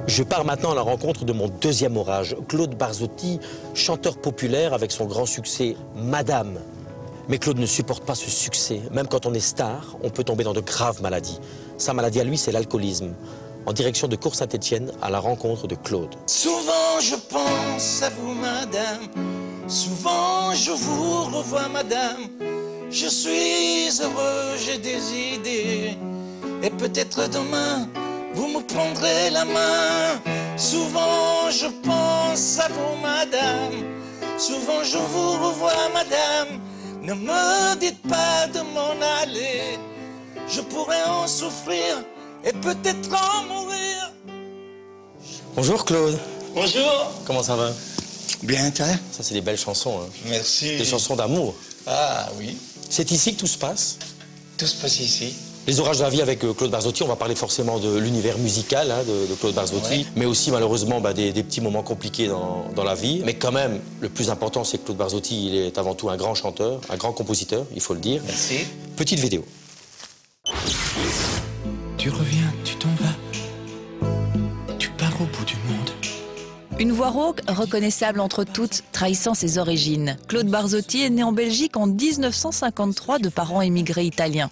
Je pars maintenant à la rencontre de mon deuxième orage, Claude Barzotti, chanteur populaire avec son grand succès Madame. Mais Claude ne supporte pas ce succès. Même quand on est star, on peut tomber dans de graves maladies. Sa maladie à lui, c'est l'alcoolisme. En direction de Cours-Saint-Étienne, à la rencontre de Claude. Souvent je pense à vous, madame. Souvent je vous revois, madame. Je suis heureux, j'ai des idées. Et peut-être demain, vous me prendrez la main. Souvent je pense à vous, madame. Souvent je vous revois, madame. Ne me dites pas de m'en aller. Je pourrais en souffrir et peut-être en mourir. Bonjour Claude. Bonjour. Comment ça va? Bien, toi? Ça, c'est des belles chansons. Hein. Merci. Des chansons d'amour. Ah oui. C'est ici que tout se passe? Tout se passe ici. Les orages de la vie avec Claude Barzotti, on va parler forcément de l'univers musical hein, de Claude Barzotti, Ouais. mais aussi malheureusement des petits moments compliqués dans la vie. Mais quand même, le plus important, c'est que Claude Barzotti, il est avant tout un grand chanteur, un grand compositeur, il faut le dire. Merci. Petite vidéo. Tu reviens, tu t'en vas, tu pars au bout du monde. Une voix rauque, reconnaissable entre toutes, trahissant ses origines. Claude Barzotti est né en Belgique en 1953 de parents émigrés italiens.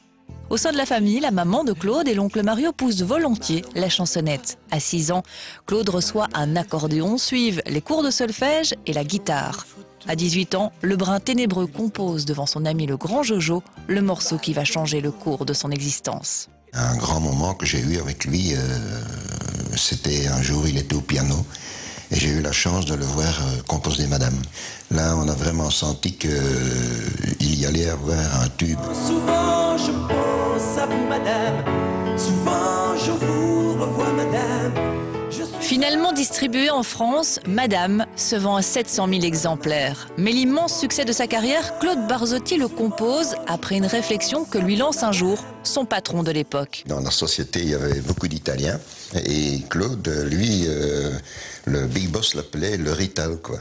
Au sein de la famille, la maman de Claude et l'oncle Mario poussent volontiers la chansonnette. À 6 ans, Claude reçoit un accordéon, suivent les cours de solfège et la guitare. À 18 ans, le Brun Ténébreux compose devant son ami le Grand Jojo le morceau qui va changer le cours de son existence. Un grand moment que j'ai eu avec lui, c'était un jour, il était au piano et j'ai eu la chance de le voir composer Madame. Là, on a vraiment senti qu'il y allait avoir un tube. Souvent je pense à vous, madame. Souvent je vous revois, madame. Finalement distribué en France, Madame se vend à 700 000 exemplaires. Mais l'immense succès de sa carrière, Claude Barzotti le compose après une réflexion que lui lance un jour son patron de l'époque. Dans la société, il y avait beaucoup d'Italiens et Claude, lui, le big boss l'appelait le Rital, quoi.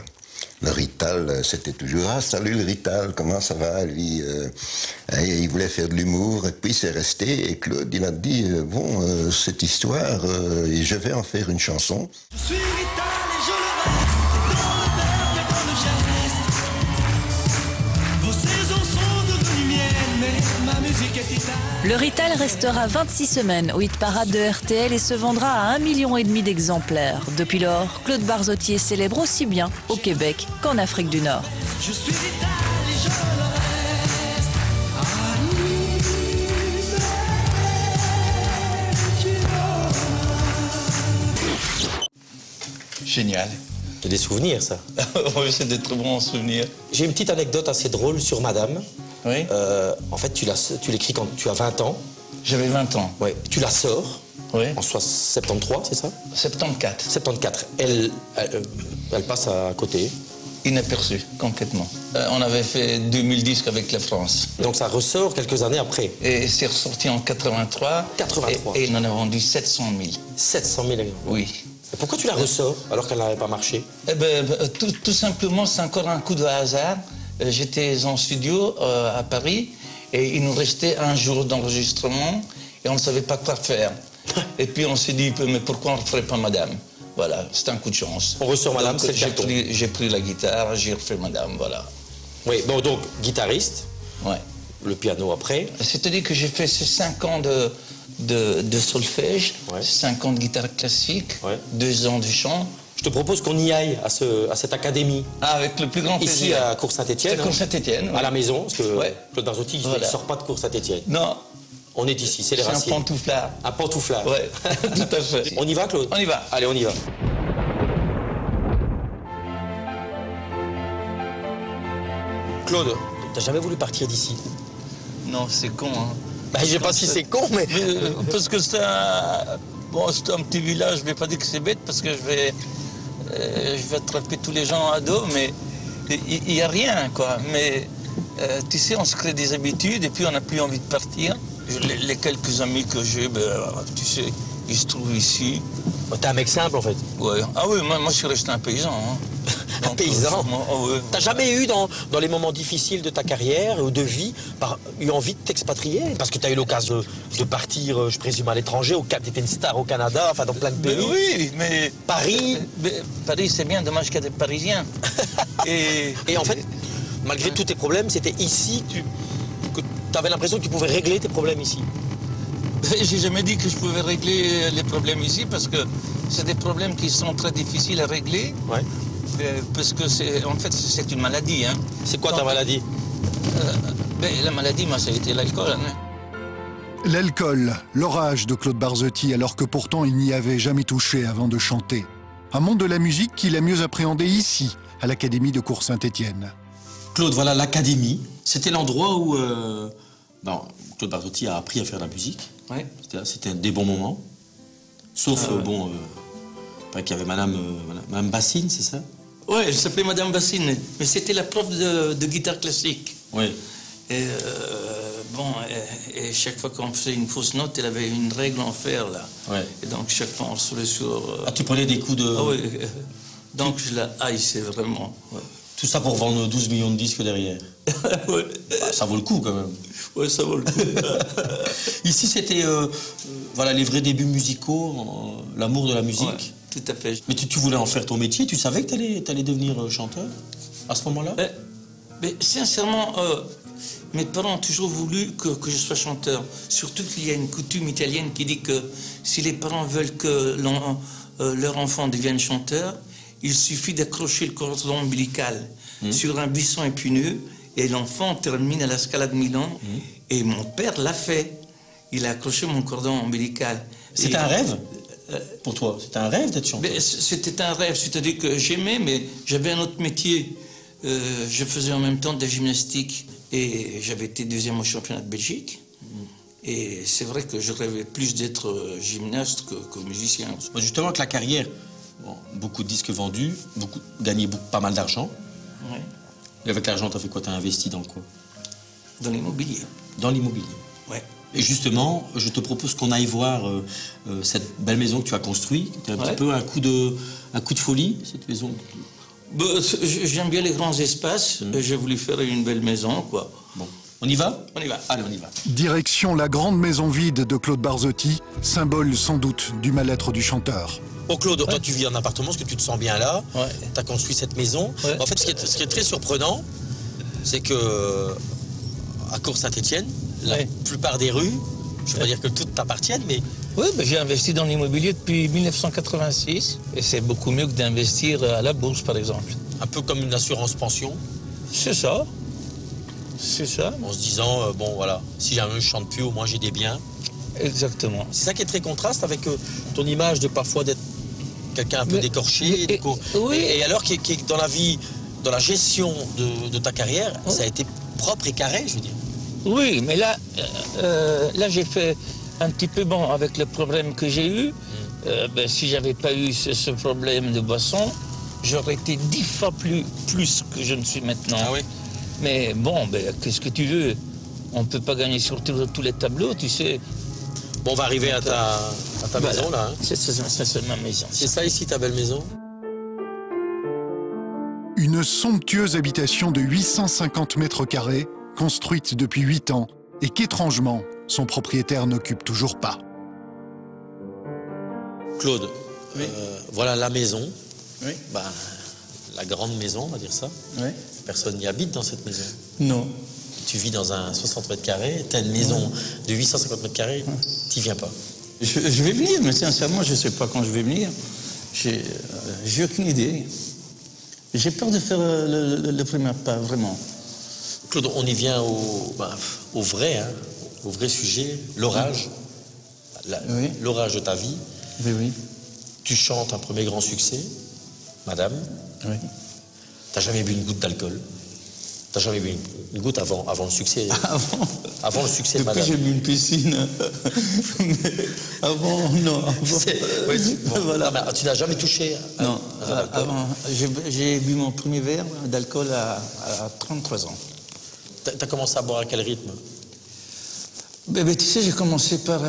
Le Rital, c'était toujours « Ah, salut le Rital, comment ça va ?» Lui, et il voulait faire de l'humour, et puis c'est resté, et Claude, il a dit « Bon, cette histoire, je vais en faire une chanson. » Je suis vital et je le reste, dans le verbe et dans le geste. Vos saisons sont devenues miennes, mais ma musique est vitale. Le Rital restera 26 semaines au hit parade de RTL et se vendra à 1,5 million d'exemplaires. Depuis lors, Claude Barzotti est célèbre aussi bien au Québec qu'en Afrique du Nord. Je suis vital et je le reste. Génial. C'est des souvenirs, ça. Oui, c'est des très bons souvenirs. J'ai une petite anecdote assez drôle sur Madame. Oui. En fait, tu l'écris quand tu as 20 ans. J'avais 20 ans. Ouais. Tu la sors Oui. en 73, c'est ça? 74. 74. Elle passe à côté. Inaperçu, complètement. On avait fait 2000 disques avec la France. Donc ça ressort quelques années après. Et c'est ressorti en 83. 83. Et on en a vendu 700 000. 700 000 exemplaires. Oui. Et pourquoi tu la ressors alors qu'elle n'avait pas marché? Eh ben, tout simplement, c'est encore un coup de hasard. J'étais en studio à Paris et il nous restait un jour d'enregistrement et on ne savait pas quoi faire. Et puis on s'est dit, mais pourquoi on ne ferait pas Madame? Voilà, c'est un coup de chance. On ressort Madame, c'est le carton. J'ai pris la guitare, j'ai refait Madame, voilà. Oui, bon, donc guitariste, Ouais. le piano après. C'est-à-dire que j'ai fait ces 5 ans de solfège, Ouais. 5 ans de guitare classique, Ouais. 2 ans de chant. Je te propose qu'on y aille à cette académie. Ah, avec le plus grand plaisir. Ici à Cours-Saint-Étienne. C'est à Cours-Saint-Étienne, À la maison, parce que Ouais. Claude Barzotti, il Voilà. ne sort pas de Cours-Saint-Étienne. Non, On est ici, c'est les c'est un racines. pantouflard. Un pantouflard. Ouais, tout à fait. On y va, Claude? On y va. Allez, on y va. Claude, t'as jamais voulu partir d'ici? Non, c'est con, hein. Bah, je sais pas si c'est con, mais... Parce que c'est un petit village, je vais pas dire que c'est bête, parce que je vais attraper tous les gens à dos, mais il y a rien, quoi. Mais tu sais, on se crée des habitudes et puis on n'a plus envie de partir. Les quelques amis que j'ai, ben, tu sais, ils se trouvent ici. T'es un mec simple, en fait. Ouais. Ah oui, moi je suis resté un paysan. Hein. Un paysan. Ouais. T'as jamais eu, dans les moments difficiles de ta carrière ou de vie, eu envie de t'expatrier? Parce que t'as eu l'occasion de partir, je présume, à l'étranger. T'étais une star au Canada, enfin dans plein de pays. Mais oui, mais... Paris. Paris, c'est bien, dommage qu'il y a des Parisiens. Et en fait, malgré tous tes problèmes, c'était ici que tu avais l'impression que tu pouvais régler tes problèmes ici. J'ai jamais dit que je pouvais régler les problèmes ici parce que c'est des problèmes qui sont très difficiles à régler. Ouais. Parce que en fait, c'est une maladie. Hein. C'est quoi ta maladie? La maladie, moi, ça a été l'alcool. Hein. L'alcool, l'orage de Claude Barzotti, alors que pourtant il n'y avait jamais touché avant de chanter. Un monde de la musique qu'il a mieux appréhendé ici, à l'Académie de Cours Saint-Étienne. Claude, voilà l'Académie. C'était l'endroit où Claude Barzotti a appris à faire de la musique. Ouais. C'était des bons moments. Sauf, qu'il y avait Madame Bassine, c'est ça? Oui, elle s'appelait Madame Bassine, mais c'était la prof de guitare classique. Oui. Et chaque fois qu'on faisait une fausse note, elle avait une règle en fer, là. Ouais. Et donc, chaque fois, on se roulait sur... Ah, tu prenais des coups de... Ah oui, donc je la haïssais vraiment. Ouais. Tout ça pour vendre 12 millions de disques derrière. Ouais. Bah, ça vaut le coup, quand même. Oui, ça vaut le coup. Ici, c'était les vrais débuts musicaux, l'amour de la musique. Ouais, tout à fait. Mais tu voulais en faire ton métier, tu savais que tu allais devenir chanteur à ce moment-là? Mais sincèrement, mes parents ont toujours voulu que je sois chanteur. Surtout qu'il y a une coutume italienne qui dit que si les parents veulent que leur enfant devienne chanteur, il suffit d'accrocher le cordon ombilical sur un buisson épineux et l'enfant termine à la Scala de Milan. Et mon père l'a fait. Il a accroché mon cordon ombilical. C'était un rêve pour toi? C'était un rêve d'être chanteur? C'était un rêve, c'est-à-dire que j'aimais, mais j'avais un autre métier. Je faisais en même temps de la gymnastique et j'avais été deuxième au championnat de Belgique. Et c'est vrai que je rêvais plus d'être gymnaste que musicien. Justement, avec la carrière, beaucoup de disques vendus, gagné pas mal d'argent. Ouais. Et avec l'argent, tu as fait quoi? Tu as investi dans quoi? Dans l'immobilier. Dans l'immobilier. Ouais. Et justement, je te propose qu'on aille voir cette belle maison que tu as construite. C'était un petit peu un coup de folie, cette maison. J'aime bien les grands espaces. J'ai voulu faire une belle maison, quoi. Bon, on y va? On y va. Allez, on y va. Direction la grande maison vide de Claude Barzotti, symbole sans doute du mal-être du chanteur. Oh Claude, toi tu vis en appartement, est-ce que tu te sens bien là? Ouais. Tu as construit cette maison. Ouais. En fait, ce qui est très surprenant, c'est que à Cours Saint-Étienne, la plupart des rues, je ne veux pas dire que toutes t'appartiennent, mais... Oui, j'ai investi dans l'immobilier depuis 1986. Et c'est beaucoup mieux que d'investir à la bourse, par exemple. Un peu comme une assurance pension. C'est ça. C'est ça. En se disant, si jamais je chante plus, au moins j'ai des biens. Exactement. C'est ça qui est très contraste avec ton image de parfois d'être quelqu'un un peu décorché. Et alors qui est dans la vie, dans la gestion de ta carrière, ça a été propre et carré, je veux dire. Oui, mais là j'ai fait un petit peu avec le problème que j'ai eu. Si j'avais pas eu ce problème de boisson, j'aurais été 10 fois plus que je ne suis maintenant. Ah oui. Mais qu'est-ce que tu veux? On peut pas gagner sur tous les tableaux, tu sais. Bon, on va arriver à ta maison, là. Hein. C'est ma maison. C'est ça ici, ta belle maison? Une somptueuse habitation de 850 mètres carrés, construite depuis 8 ans, et qu'étrangement, son propriétaire n'occupe toujours pas. Claude, oui. Voilà la maison. Oui. La grande maison, on va dire ça. Oui. Personne n'y habite dans cette maison. Non. Tu vis dans un 60 mètres carrés, tu as une maison de 850 mètres carrés, tu n'y viens pas. Je vais venir, mais sincèrement, je ne sais pas quand je vais venir. J'ai aucune idée. J'ai peur de faire le premier pas, vraiment. Claude, on y vient au vrai sujet, l'orage. L'orage de ta vie. Oui, oui. Tu chantes un premier grand succès, Madame. Oui. T'as jamais bu une goutte d'alcool? T'as jamais bu une goutte avant le succès? Avant le succès de Madame. Depuis, j'ai bu une piscine. Mais avant, non. Voilà. Non, tu n'as jamais touché non, avant. J'ai bu mon premier verre d'alcool à 33 ans. T'as commencé à boire à quel rythme? Tu sais, j'ai commencé par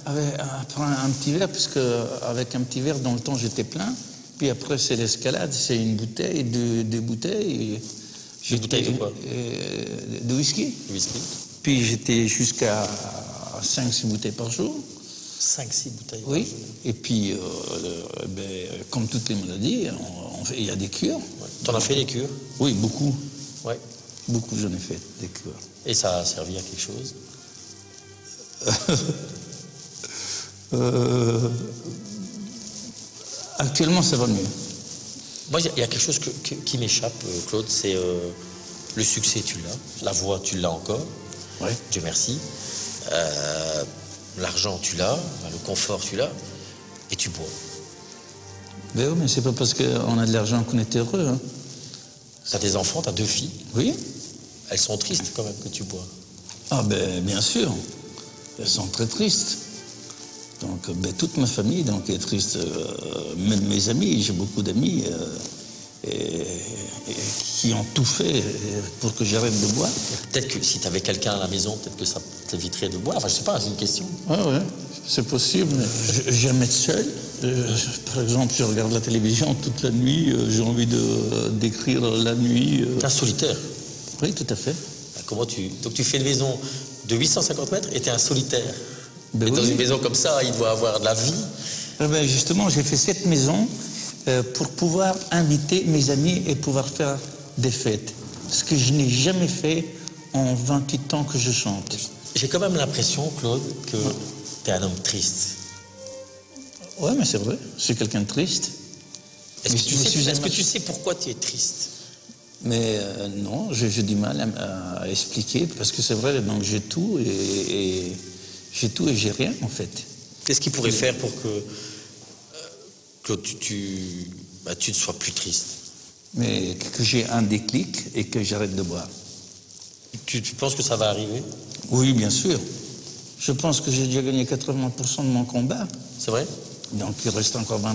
après un petit verre, puisque avec un petit verre, dans le temps, j'étais plein. Puis après, c'est l'escalade, c'est une bouteille, deux bouteilles. Une bouteille de quoi? De whisky. Whisky. Puis j'étais jusqu'à 5-6 bouteilles par jour. 5-6 bouteilles. Oui. Et puis, comme toutes les maladies, il y a des cures. Ouais. T'en as fait des cures? Oui, beaucoup. Ouais. Beaucoup, j'en ai fait des cures. Et ça a servi à quelque chose? Actuellement, ça va mieux. Moi, il y a quelque chose qui m'échappe, Claude, c'est le succès, tu l'as. La voix, tu l'as encore. Ouais. Dieu merci. L'argent, tu l'as. Le confort, tu l'as. Et tu bois. Ben oui, mais c'est pas parce qu'on a de l'argent qu'on est heureux. Hein. T'as des enfants, t'as 2 filles. Oui. Elles sont tristes quand même que tu bois. Ah ben, bien sûr. Elles sont très tristes. Donc, toute ma famille donc, est triste. Même mes amis, j'ai beaucoup d'amis qui ont tout fait pour que j'arrête de boire. Peut-être que si tu avais quelqu'un à la maison, peut-être que ça t'éviterait de boire. Enfin, je sais pas, c'est une question. Ouais, c'est possible. J'aime être seul. Par exemple, je regarde la télévision toute la nuit. J'ai envie d'écrire la nuit. T'es un solitaire. Oui, tout à fait. Donc tu fais une maison de 850 mètres et t'es un solitaire. Ben et dans oui. une maison comme ça, il doit avoir de la vie. Justement, j'ai fait cette maison pour pouvoir inviter mes amis et pouvoir faire des fêtes. Ce que je n'ai jamais fait en 28 ans que je chante. J'ai quand même l'impression, Claude, que tu es un homme triste. Oui, mais c'est vrai. Je suis quelqu'un de triste. Est-ce que tu sais pourquoi tu es triste? Mais non, j'ai du mal à expliquer, parce que c'est vrai, donc j'ai tout et j'ai rien, en fait. Qu'est-ce qu'il pourrait faire pour que Claude, tu ne sois plus triste? Mais que j'ai un déclic et que j'arrête de boire. Tu penses que ça va arriver? Oui, bien sûr. Je pense que j'ai déjà gagné 80% de mon combat. C'est vrai? Donc il reste encore 20%.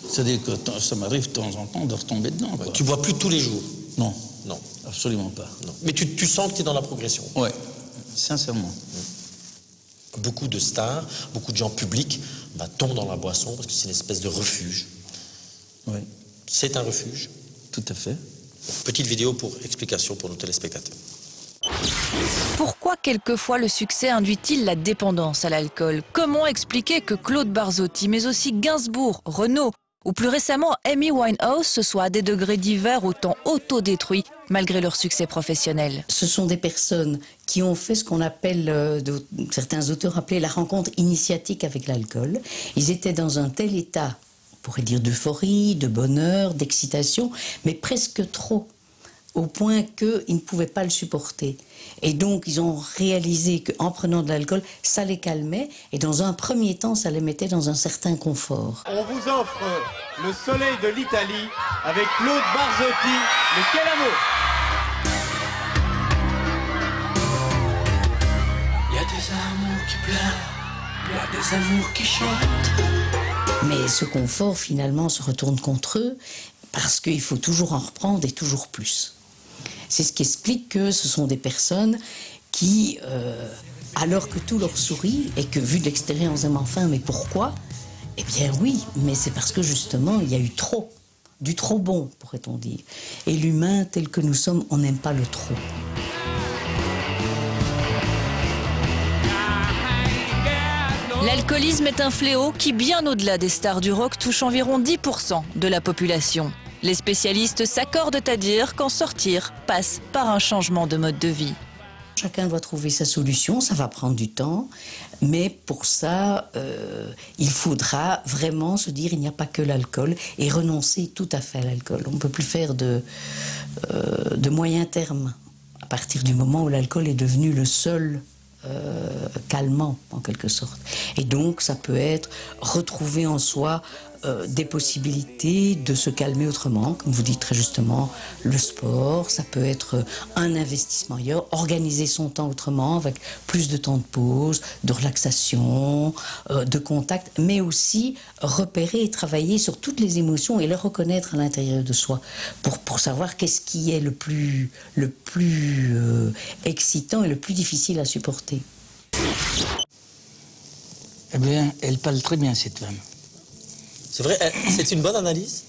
C'est-à-dire que ça m'arrive de temps en temps de retomber dedans. Quoi. Tu bois plus tous les jours? Non. Non. Absolument pas. Non. Mais tu sens que tu es dans la progression? Oui, sincèrement. Beaucoup de stars, beaucoup de gens publics tombent dans la boisson parce que c'est une espèce de refuge. Oui. C'est un refuge? Tout à fait. Petite vidéo pour explication pour nos téléspectateurs. Pourquoi quelquefois le succès induit-il la dépendance à l'alcool? Comment expliquer que Claude Barzotti, mais aussi Gainsbourg, Renaud ou plus récemment Amy Winehouse se soient à des degrés divers autant autodétruits malgré leur succès professionnel? Ce sont des personnes qui ont fait ce qu'on appelle, certains auteurs appelaient la rencontre initiatique avec l'alcool. Ils étaient dans un tel état, on pourrait dire d'euphorie, de bonheur, d'excitation, mais presque trop, au point qu'ils ne pouvaient pas le supporter. Et donc, ils ont réalisé qu'en prenant de l'alcool, ça les calmait, et dans un premier temps, ça les mettait dans un certain confort. On vous offre le soleil de l'Italie avec Claude Barzotti, mais quel amour! Il y a des amours qui pleurent, il y a des amours qui chantent. Mais ce confort, finalement, se retourne contre eux, parce qu'il faut toujours en reprendre et toujours plus. C'est ce qui explique que ce sont des personnes qui, alors que tout leur sourit, et que vu de l'extérieur on se dit enfin, mais pourquoi? Eh bien oui, mais c'est parce que justement il y a eu trop, du trop bon, pourrait-on dire. Et l'humain tel que nous sommes, on n'aime pas le trop. L'alcoolisme est un fléau qui, bien au-delà des stars du rock, touche environ 10% de la population. Les spécialistes s'accordent à dire qu'en sortir passe par un changement de mode de vie. Chacun doit trouver sa solution, ça va prendre du temps, mais pour ça, il faudra vraiment se dire il n'y a pas que l'alcool et renoncer tout à fait à l'alcool. On ne peut plus faire de moyen terme à partir du moment où l'alcool est devenu le seul calmant en quelque sorte. Et donc ça peut être retrouver en soi des possibilités de se calmer autrement, comme vous dites très justement, le sport, ça peut être un investissement ailleurs, organiser son temps autrement avec plus de temps de pause, de relaxation, de contact, mais aussi repérer et travailler sur toutes les émotions et les reconnaître à l'intérieur de soi pour savoir qu'est-ce qui est le plus excitant et le plus difficile à supporter. Eh bien, elle parle très bien, cette femme. C'est vrai, c'est une bonne analyse?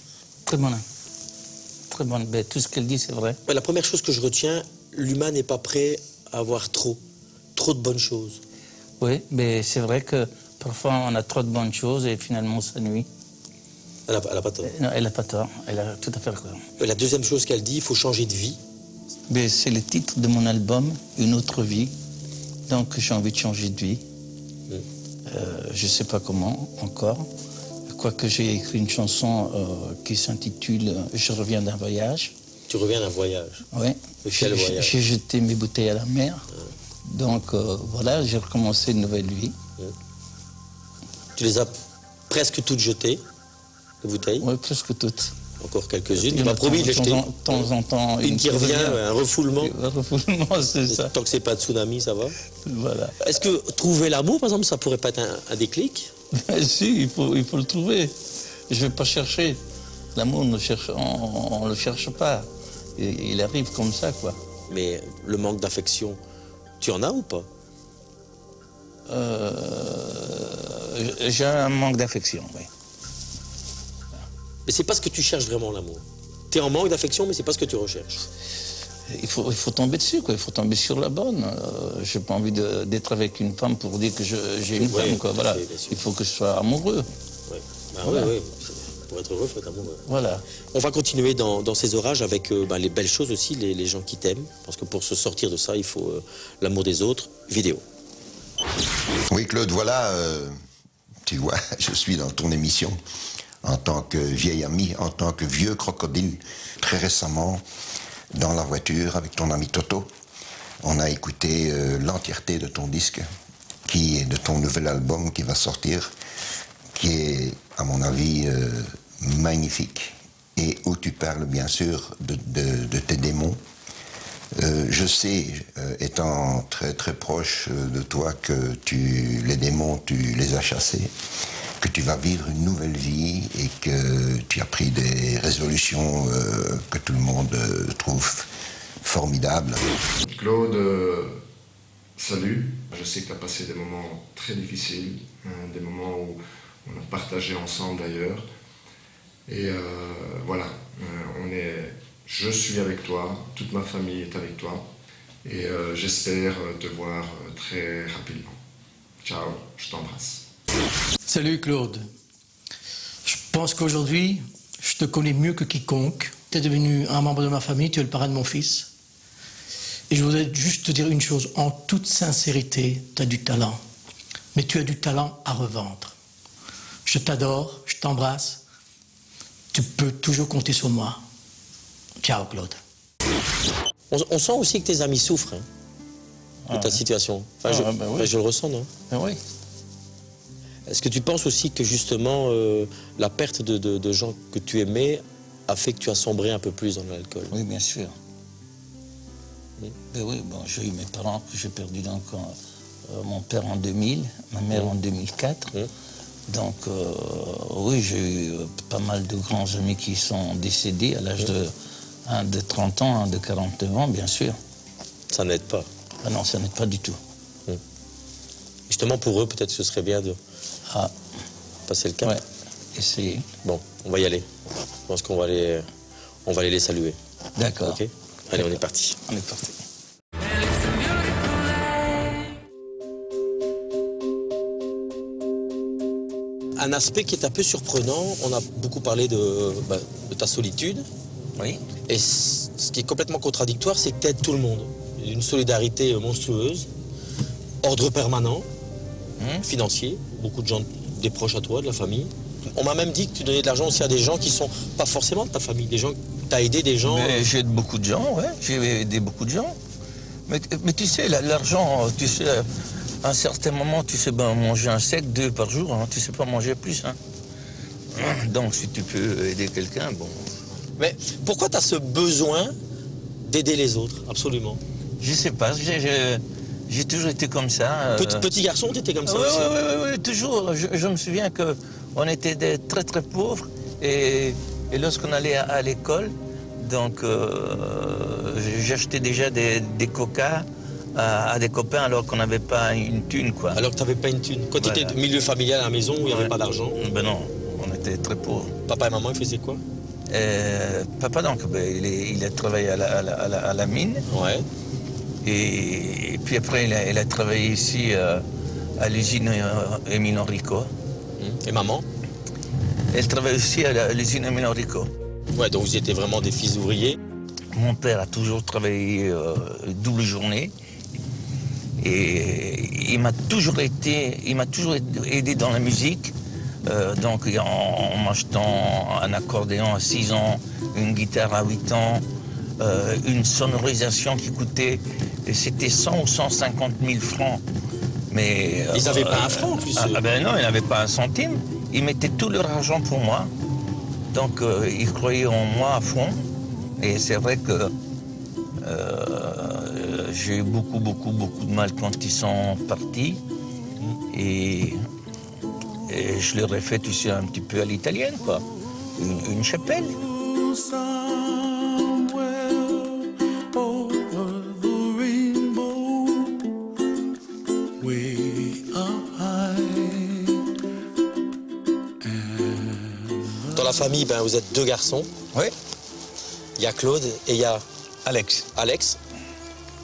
Très bonne. Très bonne. Ben, tout ce qu'elle dit, c'est vrai. La première chose que je retiens, l'humain n'est pas prêt à avoir trop de bonnes choses. Oui, mais c'est vrai que parfois on a trop de bonnes choses et finalement ça nuit. Elle a pas tort. Non, elle n'a pas tort, elle a tout à fait raison. La deuxième chose qu'elle dit, il faut changer de vie. Mais c'est le titre de mon album, Une autre vie. Donc j'ai envie de changer de vie. Je ne sais pas comment encore. Quoique j'ai écrit une chanson qui s'intitule Je reviens d'un voyage. Tu reviens d'un voyage? Oui. Quel voyage? J'ai jeté mes bouteilles à la mer. Donc voilà, j'ai recommencé une nouvelle vie. Tu les as presque toutes jetées, les bouteilles? Oui, presque toutes. Encore quelques-unes. Tu m'as promis de les jeter. De temps en temps. Une qui revient, un refoulement. Un refoulement, c'est ça. Tant que c'est pas de tsunami, ça va. Voilà. Est-ce que trouver l'amour, par exemple, ça pourrait pas être un déclic? Si, il faut le trouver. Je ne vais pas chercher. L'amour, on ne le cherche pas. Il arrive comme ça, quoi. Mais le manque d'affection, tu en as ou pas? J'ai un manque d'affection, oui. Mais c'est pas ce que tu cherches vraiment, l'amour. Tu es en manque d'affection, mais c'est pas ce que tu recherches. Il faut tomber dessus, quoi. Il faut tomber sur la bonne. J'ai pas envie d'être avec une femme pour dire que j'ai une femme, quoi. Voilà. Il faut que je sois amoureux. Oui, voilà. Oui. Pour être heureux, il faut être amoureux. Voilà. On va continuer dans ces orages avec les belles choses aussi, les gens qui t'aiment. Parce que pour se sortir de ça, il faut l'amour des autres. Vidéo. Oui, Claude, voilà, tu vois, je suis dans ton émission en tant que vieil ami, en tant que vieux crocodile. Très récemment, dans la voiture avec ton ami Toto, on a écouté l'entièreté de ton disque, qui est de ton nouvel album qui va sortir, qui est, à mon avis, magnifique, et où tu parles bien sûr de tes démons. Je sais, étant très très proche de toi, que les démons, tu les as chassés, que tu vas vivre une nouvelle vie et que tu as pris des résolutions que tout le monde trouve formidables. Claude, salut. Je sais que tu as passé des moments très difficiles, des moments où on a partagé ensemble d'ailleurs. Et voilà, je suis avec toi, toute ma famille est avec toi, et j'espère te voir très rapidement. Ciao, je t'embrasse. Salut Claude. Je pense qu'aujourd'hui, je te connais mieux que quiconque. Tu es devenu un membre de ma famille, tu es le parrain de mon fils. Et je voudrais juste te dire une chose, en toute sincérité, tu as du talent. Mais tu as du talent à revendre. Je t'adore, je t'embrasse. Tu peux toujours compter sur moi. Ciao, Claude. On sent aussi que tes amis souffrent de ta situation. Enfin, oui. Je le ressens, non? Oui. Est-ce que tu penses aussi que justement la perte de gens que tu aimais a fait que tu as sombré un peu plus dans l'alcool? Oui, bien sûr. Oui, bon, j'ai eu mes parents, j'ai perdu donc mon père en 2000, ma mère en 2004. Donc, oui, j'ai eu pas mal de grands amis qui sont décédés à l'âge un de 30 ans, un de 49 ans, bien sûr. Ça n'aide pas. Ah non, ça n'aide pas du tout. Justement, pour eux, peut-être ce serait bien de passer le cap. Ouais, essayer. Bon, on va y aller. Je pense qu'on va aller les saluer. D'accord. Ok. Allez, on est parti. On est parti. Un aspect qui est un peu surprenant, on a beaucoup parlé de ta solitude. Oui. Et ce qui est complètement contradictoire, c'est que tu aides tout le monde. Une solidarité monstrueuse, ordre permanent, financier, beaucoup de gens, des proches à toi, de la famille. On m'a même dit que tu donnais de l'argent aussi à des gens qui sont pas forcément de ta famille, des gens, tu as aidé des gens. J'ai aidé beaucoup de gens, ouais, j'ai aidé beaucoup de gens. Mais tu sais, l'argent, tu sais, à un certain moment, tu sais, manger un steak 2 par jour, hein, tu sais pas manger plus. Hein. Donc si tu peux aider quelqu'un, bon. Mais pourquoi tu as ce besoin d'aider les autres, absolument? Je sais pas, j'ai toujours été comme ça. Petit garçon, tu étais comme ça aussi? Oui, toujours. Je me souviens qu'on était très très pauvres et lorsqu'on allait à l'école, donc j'achetais déjà des coca à des copains alors qu'on n'avait pas une thune, quoi. Alors que tu n'avais pas une thune. Quand tu étais milieu familial à la maison où il n'y avait pas d'argent? Ben non, on était très pauvres. Papa et maman, ils faisaient quoi? Papa, donc, il a travaillé à la mine. Ouais. Et puis après, il a travaillé ici à l'usine Émile Henrico. Et maman? Elle travaille aussi à l'usine Émile Henrico. Ouais, donc vous étiez vraiment des fils ouvriers. Mon père a toujours travaillé double journée. Et il m'a toujours aidé dans la musique. Donc en m'achetant un accordéon à 6 ans, une guitare à 8 ans, une sonorisation qui coûtait, c'était 100 ou 150 000 francs. Mais, ils n'avaient pas un franc en plus. Ben non, ils n'avaient pas un centime. Ils mettaient tout leur argent pour moi. Donc ils croyaient en moi à fond. Et c'est vrai que j'ai eu beaucoup de mal quand ils sont partis. Et je leur ai fait aussi un petit peu à l'italienne, quoi. Une chapelle. Dans la famille, ben, vous êtes 2 garçons. Oui. Il y a Claude et il y a Alex.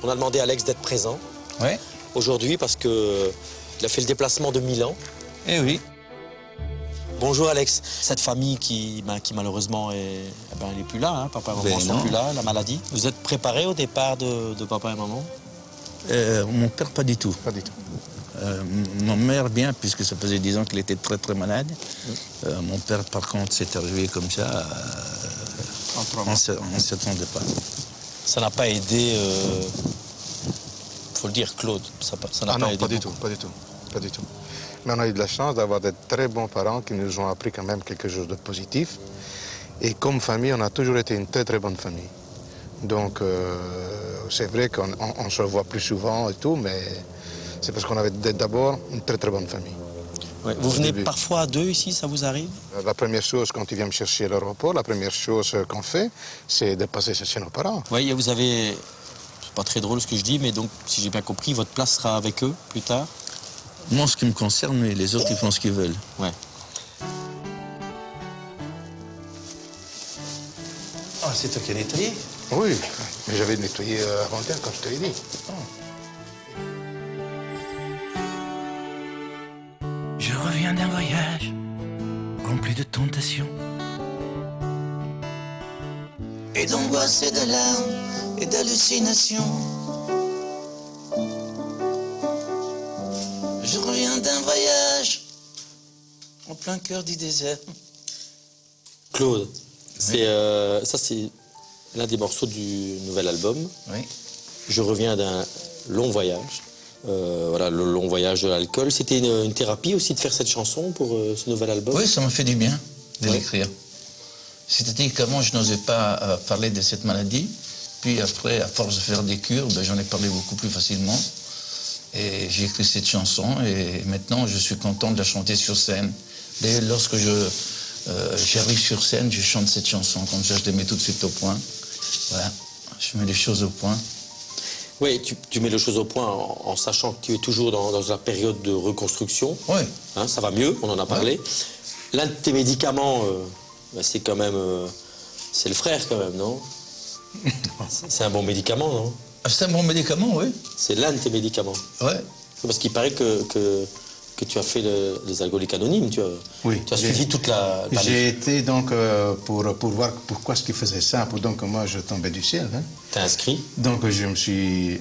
On a demandé à Alex d'être présent. Oui. Aujourd'hui parce qu'il a fait le déplacement de Milan. Eh oui. Bonjour Alex. Cette famille qui malheureusement est plus là, hein. Papa et maman sont plus là, la maladie. Vous êtes préparés au départ de papa et maman? Mon père, pas du tout. Pas du tout. Ma mère, bien, puisque ça faisait 10 ans qu'il était très malade. Mon père, par contre, s'est arrivé comme ça. On ne s'attendait pas. Ça n'a pas aidé, faut le dire, Claude. Ça n'a pas aidé pas du tout. Mais on a eu de la chance d'avoir de très bons parents qui nous ont appris quand même quelque chose de positif. Et comme famille, on a toujours été une très bonne famille. Donc c'est vrai qu'on se voit plus souvent et tout, mais c'est parce qu'on avait d'abord une très bonne famille. Ouais. Vous venez parfois à 2 ici, ça vous arrive? La première chose, quand tu viens me chercher à l'aéroport, la première chose qu'on fait, c'est de passer chez nos parents. Oui, vous avez... C'est pas très drôle ce que je dis, mais donc, si j'ai bien compris, votre place sera avec eux plus tard? Moi, ce qui me concerne, mais les autres, ils font ce qu'ils veulent. Ouais. Ah, c'est toi qui as nettoyé? Oui, mais j'avais nettoyé avant-hier quand je te l'ai dit. Je reviens d'un voyage rempli de tentations Et d'angoisse et de larmes et d'hallucinations. Je reviens d'un voyage en plein cœur du désert. Claude, c'est l'un des morceaux du nouvel album. Oui. Je reviens d'un long voyage. Voilà, le long voyage de l'alcool. C'était une thérapie aussi de faire cette chanson pour ce nouvel album? Oui, ça m'a fait du bien de l'écrire. C'est-à-dire qu'avant, je n'osais pas parler de cette maladie. Puis après, à force de faire des cures, j'en ai parlé beaucoup plus facilement. Et j'ai écrit cette chanson et maintenant, je suis content de la chanter sur scène. Dès lorsque j'arrive sur scène, je chante cette chanson. Comme ça, je les mets tout de suite au point. Voilà, je mets les choses au point. Oui, tu mets les choses au point en sachant que tu es toujours dans la période de reconstruction. Oui. Hein, ça va mieux, on en a parlé. L'un de tes médicaments, c'est quand même... c'est le frère quand même, non? C'est un bon médicament, non? C'est un bon médicament, oui. C'est l'un de tes médicaments. Oui. Parce qu'il paraît que tu as fait les alcooliques anonymes, tu as suivi toute la J'ai été donc pour voir pourquoi ce qu'ils faisaient ça, donc moi je tombais du ciel. Hein. T'es inscrit? Donc je me suis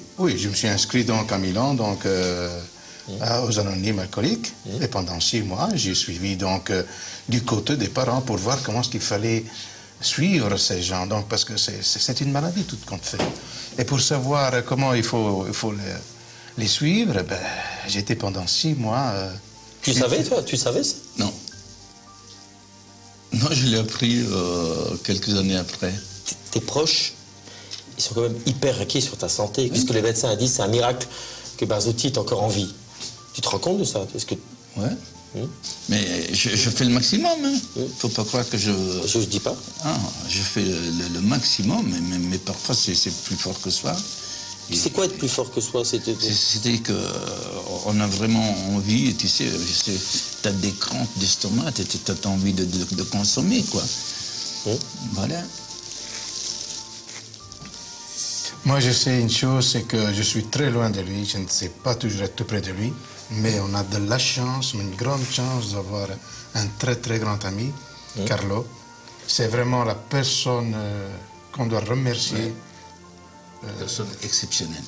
inscrit donc à Milan, donc aux anonymes alcooliques. Et pendant 6 mois, j'ai suivi donc du côté des parents pour voir comment est-ce qu'il fallait suivre ces gens, donc parce que c'est une maladie toute compte fait. Et pour savoir comment il faut les suivre, j'étais pendant 6 mois. Tu savais, toi? Tu savais ça? Non. Non, je l'ai appris quelques années après. Tes proches, ils sont quand même hyper inquiets sur ta santé, puisque les médecins disent c'est un miracle que Barzotti est encore en vie. Tu te rends compte de ça? Est-ce que... Ouais. Mais je fais le maximum. Hein. Faut pas croire que je... Je dis pas. Ah, je fais le maximum, mais parfois c'est plus fort que soi. C'est quoi être plus fort que soi? C'était qu'on a vraiment envie, tu sais, tu as des crampes d'estomac, tu as envie de consommer, quoi. Voilà. Moi, je sais une chose, c'est que je suis très loin de lui, je ne sais pas toujours être tout près de lui, mais on a de la chance, une grande chance d'avoir un très très grand ami, Carlo. C'est vraiment la personne qu'on doit remercier. Personne exceptionnelle.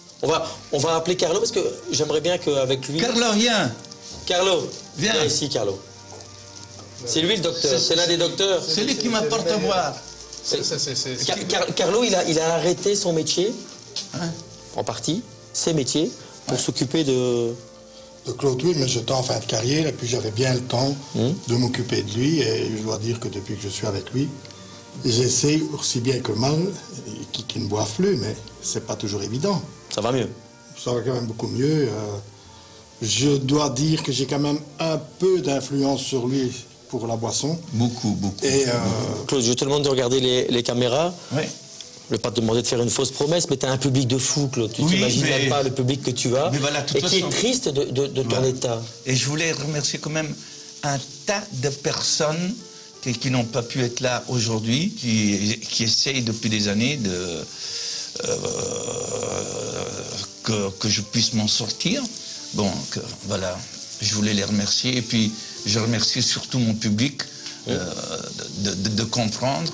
On va appeler Carlo parce que j'aimerais bien qu'avec lui... Carlo, viens. Carlo, viens ici, Carlo. C'est lui le docteur, c'est l'un des docteurs. C'est lui qui m'apporte à boire. Carlo, il a arrêté son métier, en partie, ses métiers, pour s'occuper de Claude. Oui, mais j'étais en fin de carrière et puis j'avais bien le temps de m'occuper de lui. Et je dois dire que depuis que je suis avec lui, j'essaie aussi bien que mal, qui ne boive plus, mais c'est pas toujours évident. Ça va mieux? Ça va quand même beaucoup mieux. Je dois dire que j'ai quand même un peu d'influence sur lui pour la boisson. Beaucoup. Et Claude, je te demande de regarder les caméras. Oui. Je ne vais pas te demander de faire une fausse promesse, mais tu as un public de fou, Claude. Tu t'imagines même pas le public que tu as, voilà, et qui est triste de ton état. Et je voulais remercier quand même un tas de personnes qui n'ont pas pu être là aujourd'hui, qui essayent depuis des années que je puisse m'en sortir. Bon, voilà, je voulais les remercier. Et puis, je remercie surtout mon public de comprendre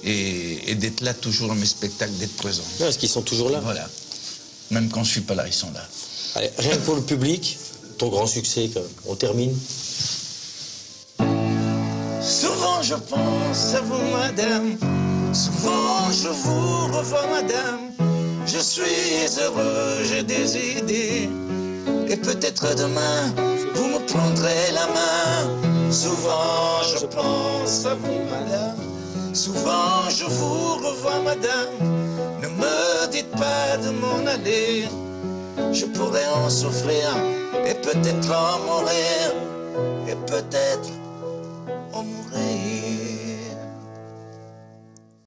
et d'être là toujours à mes spectacles, d'être présent. Parce qu'ils sont toujours là. Voilà. Même quand je ne suis pas là, ils sont là. Allez, rien que pour le public, ton grand succès, on termine. Souvent je pense à vous, madame. Souvent je vous revois, madame. Je suis heureux, j'ai des idées. Et peut-être demain, vous me prendrez la main. Souvent je pense à vous, madame. Souvent je vous revois, madame. Ne me dites pas de m'en aller. Je pourrais en souffrir et peut-être en mourir. Et peut-être